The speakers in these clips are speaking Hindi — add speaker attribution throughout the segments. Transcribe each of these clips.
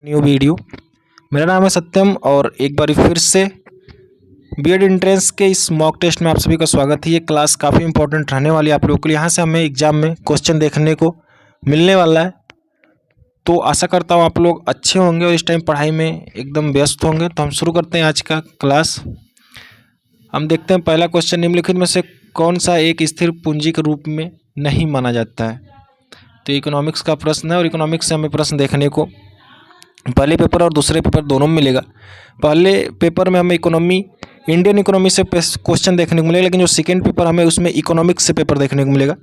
Speaker 1: New video. मेरा नाम है सत्यम और एक बार फिर से बीएड एंट्रेंस के इस मॉक टेस्ट में आप सभी का स्वागत है। ये क्लास काफ़ी इंपॉर्टेंट रहने वाली है आप लोगों के लिए। यहाँ से हमें एग्जाम में क्वेश्चन देखने को मिलने वाला है, तो आशा करता हूँ आप लोग अच्छे होंगे और इस टाइम पढ़ाई में एकदम व्यस्त होंगे। तो हम शुरू करते हैं आज का क्लास। हम देखते हैं पहला क्वेश्चन, निम्नलिखित में से कौन सा एक स्थिर पूंजी के रूप में नहीं माना जाता है। तो इकोनॉमिक्स का प्रश्न है और इकोनॉमिक्स से हमें प्रश्न देखने को पहले पेपर और दूसरे पेपर दोनों में मिलेगा। पहले पेपर में हमें इकोनॉमी, इंडियन इकोनॉमी से क्वेश्चन देखने को मिलेगा, लेकिन जो सेकेंड पेपर हमें उसमें इकोनॉमिक्स से पेपर देखने को मिलेगा।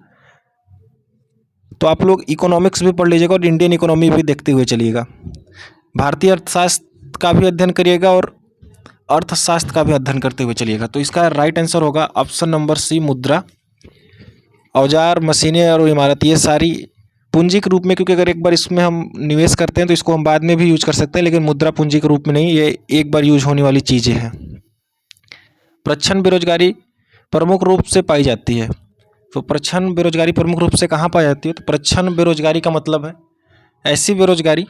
Speaker 1: तो आप लोग इकोनॉमिक्स भी पढ़ लीजिएगा और इंडियन इकोनॉमी भी देखते हुए चलिएगा। भारतीय अर्थशास्त्र का भी अध्ययन करिएगा और अर्थशास्त्र का भी अध्ययन करते हुए चलिएगा। तो इसका राइट आंसर होगा ऑप्शन नंबर सी, मुद्रा। औजार, मशीनें और इमारत ये सारी पूंजी के रूप में, क्योंकि अगर एक बार इसमें हम निवेश करते हैं तो इसको हम बाद में भी यूज कर सकते हैं, लेकिन मुद्रा पूंजी के रूप में नहीं, ये एक बार यूज होने वाली चीज़ें हैं। प्रच्छन्न बेरोजगारी प्रमुख रूप से पाई जाती है। तो प्रच्छन्न बेरोजगारी प्रमुख रूप से कहाँ पाई जाती है? तो प्रच्छन्न बेरोजगारी का मतलब है ऐसी बेरोजगारी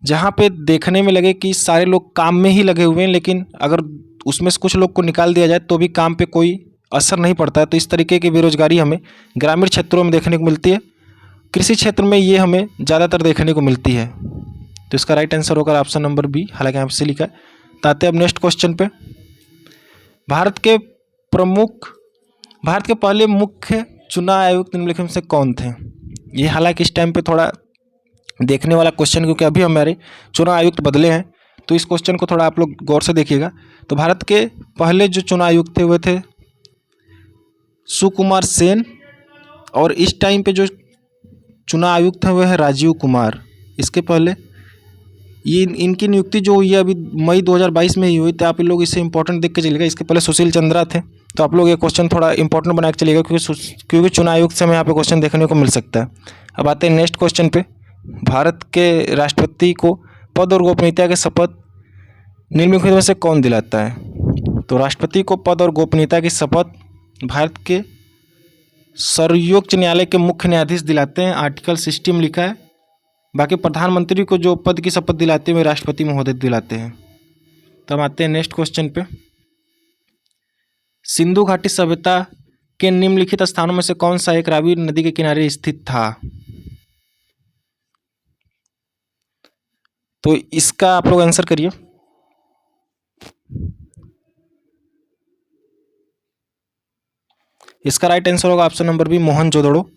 Speaker 1: जहाँ पे देखने में लगे कि सारे लोग काम में ही लगे हुए हैं, लेकिन अगर उसमें से कुछ लोग को निकाल दिया जाए तो भी काम पे कोई असर नहीं पड़ता है। तो इस तरीके की बेरोजगारी हमें ग्रामीण क्षेत्रों में देखने को मिलती है। कृषि क्षेत्र में ये हमें ज़्यादातर देखने को मिलती है। तो इसका राइट आंसर होगा ऑप्शन नंबर बी, हालांकि यहाँ से लिखा है। तो आते हैं अब नेक्स्ट क्वेश्चन पे। भारत के पहले मुख्य चुनाव आयुक्त निम्नलिखित में से कौन थे? ये हालांकि इस टाइम पे थोड़ा देखने वाला क्वेश्चन, क्योंकि अभी हमारे चुनाव आयुक्त बदले हैं, तो इस क्वेश्चन को थोड़ा आप लोग गौर से देखिएगा। तो भारत के पहले जो चुनाव आयुक्त थे वो थे सुकुमार सेन, और इस टाइम पे जो चुनाव आयुक्त हैं वह है राजीव कुमार। इसके पहले ये इनकी नियुक्ति जो हुई है अभी मई 2022 में ही हुई, तो आप लोग इसे इंपॉर्टेंट देख के चलिएगा। इसके पहले सुशील चंद्रा थे। तो आप लोग ये क्वेश्चन थोड़ा इंपॉर्टेंट बना के चलिएगा, क्योंकि चुनाव आयुक्त से हमें यहाँ पे क्वेश्चन देखने को मिल सकता है। अब आते हैं नेक्स्ट क्वेश्चन पे। भारत के राष्ट्रपति को पद और गोपनीयता की शपथ निम्नलिखित में से कौन दिलाता है? तो राष्ट्रपति को पद और गोपनीयता की शपथ भारत के सर्वोच्च न्यायालय के मुख्य न्यायाधीश दिलाते हैं। आर्टिकल 60 में लिखा है। बाकी प्रधानमंत्री को जो पद की शपथ दिलाते हैं वे राष्ट्रपति महोदय दिलाते हैं। तो हम आते हैं नेक्स्ट क्वेश्चन पे। सिंधु घाटी सभ्यता के निम्नलिखित स्थानों में से कौन सा एक रावी नदी के किनारे स्थित था? तो इसका आप लोग आंसर करिए। इसका राइट आंसर होगा option number B, Mohenjodaro.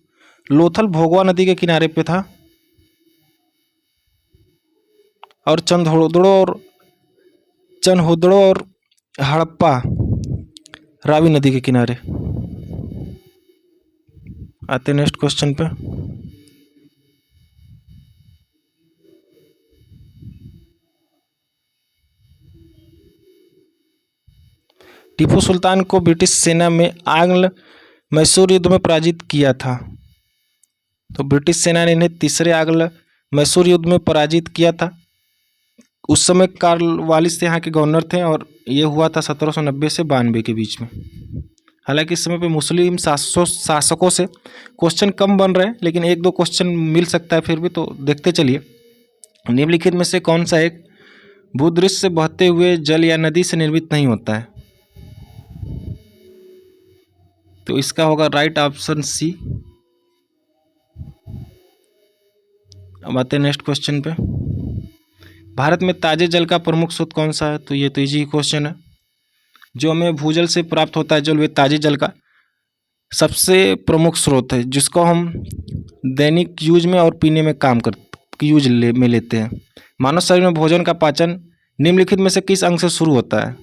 Speaker 1: Lothal Bhogava नदी के किनारे पे था, और चंदहोदड़ो और हड़प्पा रावी नदी के किनारे। आते नेक्स्ट क्वेश्चन पे। टीपू सुल्तान को ब्रिटिश सेना में आंग्ल मैसूर युद्ध में पराजित किया था। तो ब्रिटिश सेना ने इन्हें तीसरे आंग्ल मैसूर युद्ध में पराजित किया था। उस समय कार्नवालिस यहाँ के गवर्नर थे और ये हुआ था 1790 से 92 के बीच में। हालांकि इस समय पे मुस्लिम शासकों से क्वेश्चन कम बन रहे हैं, लेकिन एक दो क्वेश्चन मिल सकता है फिर भी, तो देखते चलिए। निम्नलिखित में से कौन सा एक भूदृश्य से बहते हुए जल या नदी से निर्मित नहीं होता है? तो इसका होगा राइट ऑप्शन सी। अब आते हैं नेक्स्ट क्वेश्चन पे। भारत में ताजे जल का प्रमुख स्रोत कौन सा है? तो ये तो इजी क्वेश्चन है। जो हमें भूजल से प्राप्त होता है जल, वे ताजे जल का सबसे प्रमुख स्रोत है, जिसको हम दैनिक यूज में और पीने में में लेते हैं। मानव शरीर में भोजन का पाचन निम्नलिखित में से किस अंग से शुरू होता है?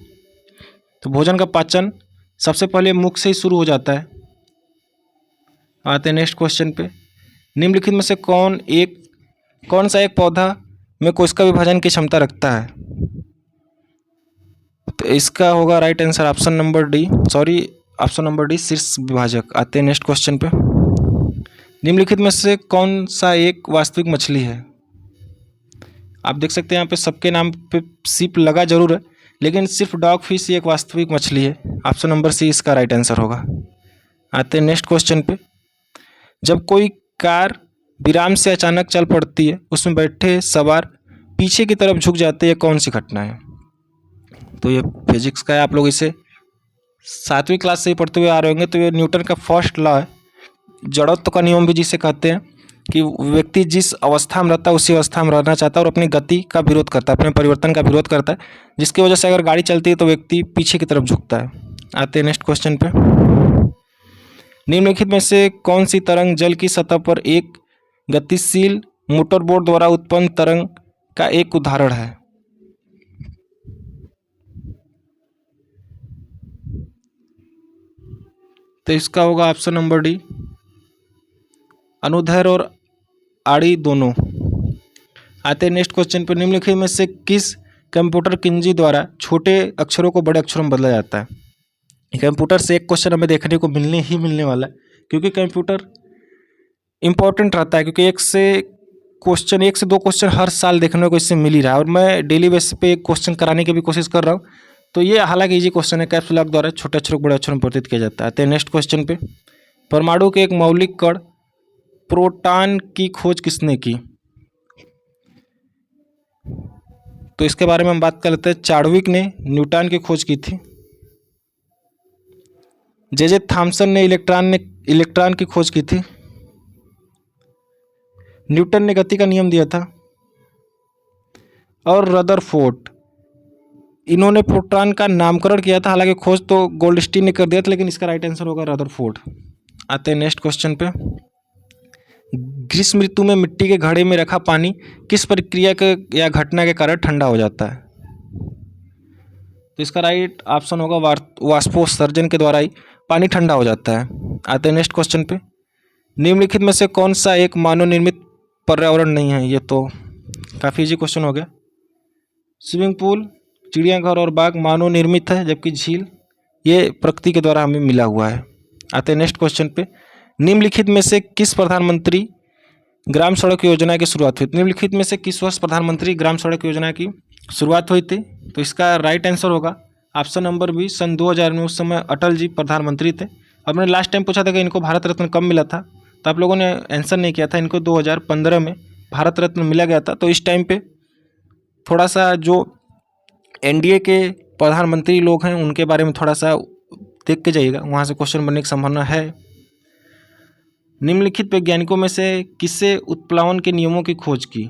Speaker 1: तो भोजन का पाचन सबसे पहले मुख से ही शुरू हो जाता है। आते हैं नेक्स्ट क्वेश्चन पे। निम्नलिखित में से कौन सा एक पौधा में कोशिका विभाजन की क्षमता रखता है? तो इसका होगा right answer option number D, शीर्ष विभाजक। आते हैं नेक्स्ट क्वेश्चन पे। निम्नलिखित में से कौन सा एक वास्तविक मछली है? आप देख सकते हैं यहाँ पे सबके नाम पे सिप लगा जरूर है, लेकिन सिर्फ डॉग फिश एक वास्तविक मछली है। ऑप्शन नंबर सी इसका राइट आंसर होगा। आते हैं नेक्स्ट क्वेश्चन पे। जब कोई कार विराम से अचानक चल पड़ती है, उसमें बैठे सवार पीछे की तरफ झुक जाते हैं, कौन सी घटना है? तो ये फिजिक्स का है, आप लोग इसे 7वीं क्लास से ही पढ़ते हुए आ रहे होंगे। तो ये न्यूटन का फर्स्ट लॉ है, जड़त्व का नियम भी जिसे कहते हैं, कि व्यक्ति जिस अवस्था में रहता है उसी अवस्था में रहना चाहता है और अपनी गति का विरोध करता है, अपने परिवर्तन का विरोध करता है, जिसकी वजह से अगर गाड़ी चलती है तो व्यक्ति पीछे की तरफ झुकता है। आते हैं नेक्स्ट क्वेश्चन पे। निम्नलिखित में से कौन सी तरंग जल की सतह पर एक गतिशील मोटरबोट द्वारा उत्पन्न तरंग का एक उदाहरण है? तो इसका होगा ऑप्शन नंबर डी, अनुदैर्ध्य और आड़ी दोनों। आते हैं नेक्स्ट क्वेश्चन पर। निम्नलिखित में से किस कंप्यूटर कुंजी द्वारा छोटे अक्षरों को बड़े अक्षरों में बदला जाता है? कंप्यूटर से एक क्वेश्चन हमें देखने को मिलने वाला है, क्योंकि कंप्यूटर इंपॉर्टेंट रहता है, क्योंकि एक से दो क्वेश्चन हर साल देखने को इससे मिल ही रहा है, और मैं डेली बेसिस पे एक क्वेश्चन कराने की भी कोशिश कर रहा हूँ। तो ये हालांकि इजी क्वेश्चन है, कैप्स लॉक द्वारा छोटे अक्षरों को बड़े अक्षरों में परिवर्तित किया जाता है। आते हैं नेक्स्ट क्वेश्चन पे। परमाणु के एक मौलिक कण प्रोटॉन की खोज किसने की? तो इसके बारे में हम बात कर लेते हैं। चार्विक ने न्यूटन की खोज की थी। जे थॉमसन ने इलेक्ट्रॉन की खोज की थी। न्यूटन ने गति का नियम दिया था। और रदरफोर्ड, इन्होंने प्रोटॉन का नामकरण किया था, हालांकि खोज तो गोल्डस्टीन ने कर दिया था, लेकिन इसका राइट आंसर होगा रदरफोर्ड। आते हैं नेक्स्ट क्वेश्चन पे। ग्रीष्म ऋतु में मिट्टी के घड़े में रखा पानी किस प्रक्रिया के या घटना के कारण ठंडा हो जाता है? तो इसका राइट ऑप्शन होगा वाष्पोत्सर्जन के द्वारा ही पानी ठंडा हो जाता है। आते हैं नेक्स्ट क्वेश्चन पे। निम्नलिखित में से कौन सा एक मानव निर्मित पर्यावरण नहीं है? ये तो काफ़ी इजी क्वेश्चन हो गया। स्विमिंग पूल, चिड़ियाघर और बाग मानव निर्मित है, जबकि झील ये प्रकृति के द्वारा हमें मिला हुआ है। आते हैं नेक्स्ट क्वेश्चन पे। निम्नलिखित में से किस प्रधानमंत्री ग्राम सड़क योजना की शुरुआत हुई? निम्नलिखित में से किस वर्ष प्रधानमंत्री ग्राम सड़क योजना की शुरुआत हुई थी? तो इसका राइट आंसर होगा ऑप्शन नंबर बी, सन 2000 में। उस समय अटल जी प्रधानमंत्री थे। अब मैंने लास्ट टाइम पूछा था कि इनको भारत रत्न कब मिला था, तो आप लोगों ने आंसर नहीं किया था। इनको 2015 में भारत रत्न मिला गया था। तो इस टाइम पे थोड़ा सा जो एनडीए के प्रधानमंत्री लोग हैं उनके बारे में थोड़ा सा देख के जाइएगा, वहाँ से क्वेश्चन बनने की संभावना है। निम्नलिखित वैज्ञानिकों में से किससे उत्प्लावन के नियमों की खोज की?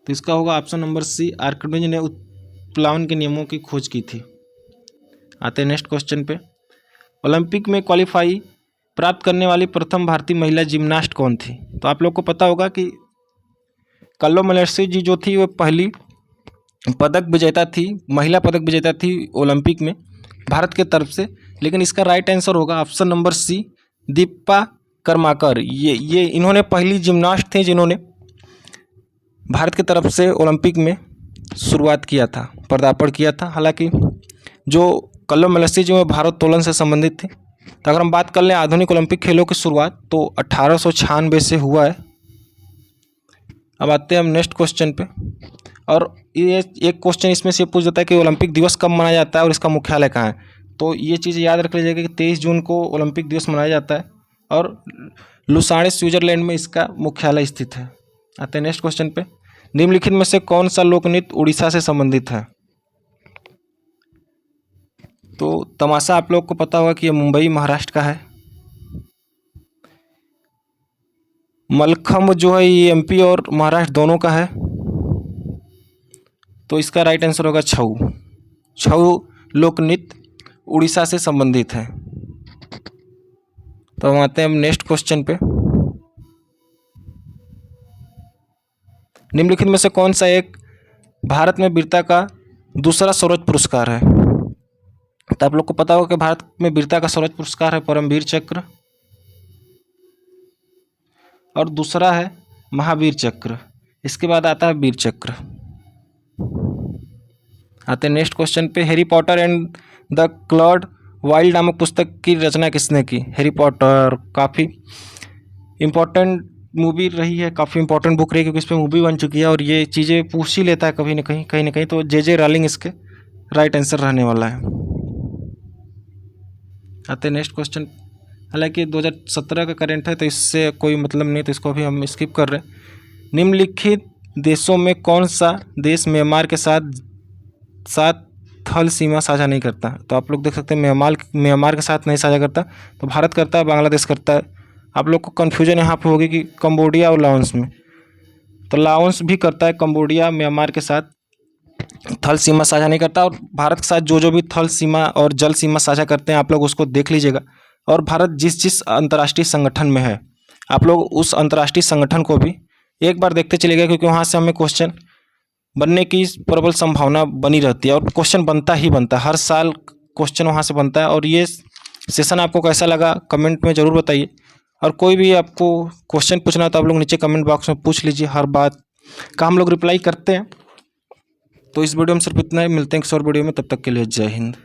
Speaker 1: तो इसका होगा ऑप्शन नंबर सी, आर्किमिडीज ने उत्प्लावन के नियमों की खोज की थी। आते हैं नेक्स्ट क्वेश्चन पे। ओलंपिक में क्वालिफाई प्राप्त करने वाली प्रथम भारतीय महिला जिम्नास्ट कौन थी? तो आप लोग को पता होगा कि कल्लो मलेश्वरी जी जो थी वो पहली पदक विजेता थी, महिला पदक विजेता थी ओलंपिक में भारत के तरफ से। लेकिन इसका राइट आंसर होगा option number C, Deepa Karmakar. ये इन्होंने पहली जिम्नास्ट थी जिन्होंने भारत की तरफ से ओलंपिक में शुरुआत किया था, पदार्पण किया था। हालांकि जो कल्लो मलेश्वरी जी वो भारोत्तोलन से संबंधित थी। तो अगर हम बात कर लें आधुनिक ओलंपिक खेलों की शुरुआत तो 1896 से हुआ है। अब आते हैं हम नेक्स्ट क्वेश्चन पे। और ये एक क्वेश्चन इसमें से पूछ देता है कि ओलंपिक दिवस कब मनाया जाता है और इसका मुख्यालय कहाँ है? तो ये चीज़ याद रख लीजिएगा कि 23 जून को ओलंपिक दिवस मनाया जाता है और लुसाने स्विट्जरलैंड में इसका मुख्यालय स्थित है। आते हैं नेक्स्ट क्वेश्चन पे। निम्नलिखित में से कौन सा लोक नृत्य उड़ीसा से संबंधित है? तो तमाशा आप लोग को पता होगा कि ये मुंबई महाराष्ट्र का है। मलखम्ब जो है ये एमपी और महाराष्ट्र दोनों का है। तो इसका राइट आंसर होगा छऊ। छऊ लोक नृत्य उड़ीसा से संबंधित है। तो हम आते हैं नेक्स्ट क्वेश्चन पे। निम्नलिखित में से कौन सा एक भारत में वीरता का दूसरा सर्वोच्च पुरस्कार है? तो आप लोग को पता होगा कि भारत में वीरता का सर्वोच्च पुरस्कार है परमवीर चक्र, और दूसरा है महावीर चक्र। इसके बाद आता है वीर चक्र। आते हैं नेक्स्ट क्वेश्चन पे। Harry Potter and the cursed child नामक पुस्तक की रचना किसने की? हैरी पॉटर काफ़ी इम्पोर्टेंट मूवी रही है, काफ़ी इंपॉर्टेंट बुक रही है, क्योंकि इस पर मूवी बन चुकी है और ये चीज़ें पूछ ही लेता है कभी ना कहीं। तो जे रॉलिंग इसके राइट आंसर रहने वाला है। आते हैं नेक्स्ट क्वेश्चन। हालांकि 2017 का करंट है तो इससे कोई मतलब नहीं, तो इसको अभी हम स्किप कर रहे हैं। निम्नलिखित देशों में कौन सा देश म्यांमार के साथ साथ थल सीमा साझा नहीं करता? तो आप लोग देख सकते हैं म्यांमार के साथ नहीं साझा करता, तो भारत करता है, बांग्लादेश करता है। आप लोग को कन्फ्यूजन यहाँ पे होगी कि कंबोडिया और लाओस में, तो लाओस भी करता है, कंबोडिया म्यांमार के साथ थल सीमा साझा नहीं करता। और भारत के साथ जो जो भी थल सीमा और जल सीमा साझा करते हैं आप लोग उसको देख लीजिएगा। और भारत जिस जिस अंतर्राष्ट्रीय संगठन में है आप लोग उस अंतर्राष्ट्रीय संगठन को भी एक बार देखते चलिएगा, क्योंकि वहाँ से हमें क्वेश्चन बनने की प्रबल संभावना बनी रहती है और क्वेश्चन बनता ही बनता है, हर साल क्वेश्चन वहाँ से बनता है। और ये सेशन आपको कैसा लगा कमेंट में ज़रूर बताइए। और कोई भी आपको क्वेश्चन पूछना है तो आप लोग नीचे कमेंट बॉक्स में पूछ लीजिए, हर बात का हम लोग रिप्लाई करते हैं। तो इस वीडियो में सिर्फ इतना ही, मिलते हैं एक और वीडियो में, तब तक के लिए जय हिंद।